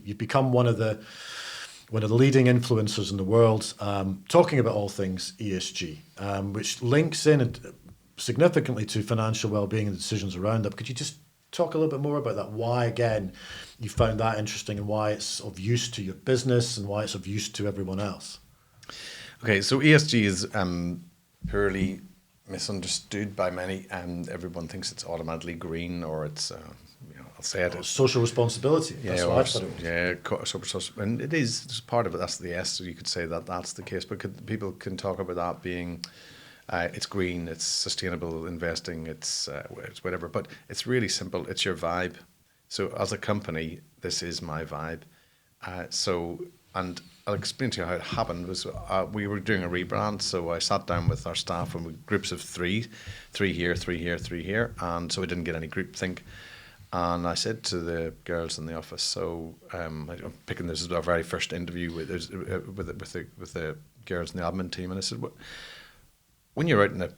you've become one of the leading influencers in the world, talking about all things ESG, which links in significantly to financial well-being and decisions around that. Could you just talk a little bit more about that? Why, again, you found that interesting, and why it's of use to your business, and why it's of use to everyone else? Okay, so ESG is purely misunderstood by many, and everyone thinks it's automatically green, or it's I'll say it. Social responsibility. Yeah, and it is. It's part of it. That's the S. So you could say that that's the case. But people can talk about that being, it's green, it's sustainable investing, it's whatever. But it's really simple. It's your vibe. So as a company, this is my vibe. And I'll explain to you how it happened. Was we were doing a rebrand, so I sat down with our staff and with groups of three here, three here, and so we didn't get any groupthink. And I said to the girls in the office, so I'm picking this as our very first interview with the girls in the admin team, and I said, when you're out in a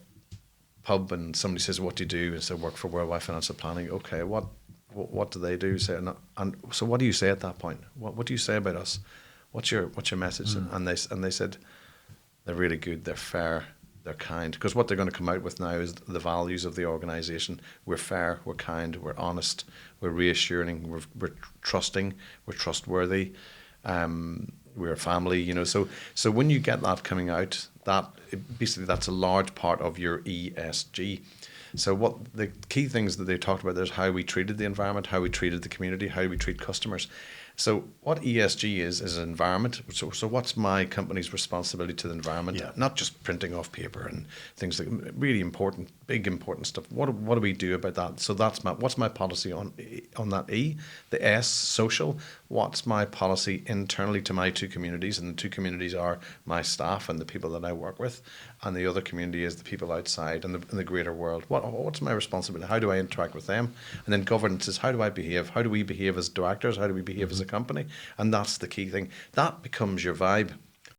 pub and somebody says, "What do you do?" and say, "Work for Worldwide Financial Planning." Okay, what do they do? Say, and so what do you say at that point? What do you say about us? What's your message? And they said, they're really good, they're fair, they're kind. Because what they're going to come out with now is the values of the organisation. We're fair, we're kind, we're honest, we're reassuring, we're trusting, we're trustworthy, we're a family. So when you get that coming out, basically that's a large part of your ESG. So what the key things that they talked about, there's how we treated the environment, how we treated the community, how we treat customers. So what ESG is an environment. So what's my company's responsibility to the environment? Yeah. Not just printing off paper and things like really important, big important stuff. What do we do about that? So what's my policy on that E? The S, social. What's my policy internally to my two communities? And the two communities are my staff and the people that I work with. And the other community is the people outside and the greater world. What's my responsibility? How do I interact with them? And then governance is, how do I behave? How do we behave as directors? How do we behave as a company? And that's the key thing. That becomes your vibe.